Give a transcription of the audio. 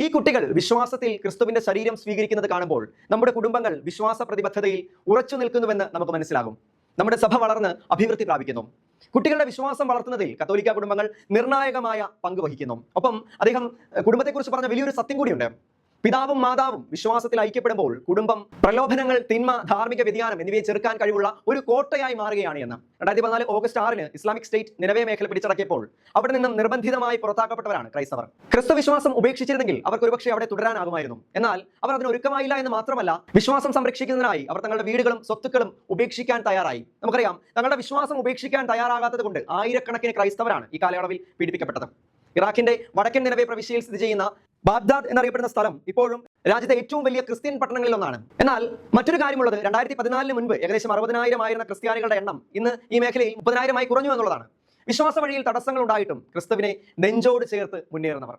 ഈ കുട്ടികൾ വിശ്വാസത്തിൽ ക്രിസ്തുവിന്റെ ശരീരം സ്വീകരിക്കുന്നത് കാണുമ്പോൾ നമ്മുടെ കുടുംബങ്ങൾ വിശ്വാസ പ്രതിബദ്ധതയിൽ ഉറച്ചു നിൽക്കുന്നുവെന്ന് നമുക്ക് മനസ്സിലാകും. നമ്മുടെ സഭ വളർന്ന് അഭിവൃദ്ധി പ്രാപിക്കുന്നു. കുട്ടികളുടെ വിശ്വാസം വളർത്തുന്നതിൽ കത്തോലിക്ക കുടുംബങ്ങൾ നിർണായകമായ പങ്ക് വഹിക്കുന്നു. ഒപ്പം അദ്ദേഹം കുടുംബത്തെക്കുറിച്ച് പറഞ്ഞ വലിയൊരു സത്യം കൂടിയുണ്ട്. പിതാവും മാതാവും വിശ്വാസത്തിൽ ഐക്യപ്പെടുമ്പോൾ കുടുംബം പ്രലോഭനങ്ങൾ, തിന്മ, ധാർമ്മിക വ്യതിയാനം എന്നിവയെ ചെറുക്കാൻ കഴിവുള്ള ഒരു കോട്ടയായി മാറുകയാണ് എന്ന്. 2014 ഓഗസ്റ്റ് 6 ഇസ്ലാമിക് സ്റ്റേറ്റ് നിലവേ മേഖല പിടിച്ചടക്കിയപ്പോൾ അവിടെ നിന്നും നിർബന്ധിതമായി പുറത്താക്കപ്പെട്ടവരാണ് ക്രൈസ്തവർ. ക്രിസ്തു വിശ്വാസം ഉപേക്ഷിച്ചിരുന്നെങ്കിൽ അവർക്ക് ഒരുപക്ഷെ അവിടെ തുടരാനാകുമായിരുന്നു. എന്നാൽ അവർ അതിന് ഒരുക്കമായില്ല എന്ന് മാത്രമല്ല, വിശ്വാസം സംരക്ഷിക്കുന്നതിനായി അവർ തങ്ങളുടെ വീടുകളും സ്വത്തുക്കളും ഉപേക്ഷിക്കാൻ തയ്യാറായി. നമുക്കറിയാം, തങ്ങളുടെ വിശ്വാസം ഉപേക്ഷിക്കാൻ തയ്യാറാകാത്തത് കൊണ്ട് ആയിരക്കണക്കിന് ക്രൈസ്തവരാണ് ഈ കാലയളവിൽ പീഡിപ്പിക്കപ്പെട്ടത്. ഇറാഖിന്റെ വടക്കൻ നിലവേ പ്രവിശ്യയിൽ സ്ഥിതി ചെയ്യുന്ന ബാഗ്ദാദ് എന്നറിയപ്പെടുന്ന സ്ഥലം ഇപ്പോഴും രാജ്യത്തെ ഏറ്റവും വലിയ ക്രിസ്ത്യൻ പട്ടണങ്ങളിൽ ഒന്നാണ്. എന്നാൽ മറ്റൊരു കാര്യമുള്ളത്, 2014 മുൻപ് ഏകദേശം 60,000 ആയിരുന്ന ക്രിസ്ത്യാനികളുടെ എണ്ണം ഇന്ന് ഈ മേഖലയിൽ 30,000 കുറഞ്ഞു എന്നുള്ളതാണ്. വിശ്വാസ വഴിയിൽ തടസ്സങ്ങൾ ഉണ്ടായിട്ടും ക്രിസ്തുവിനെ നെഞ്ചോട് ചേർത്ത് മുന്നേറുന്നവർ.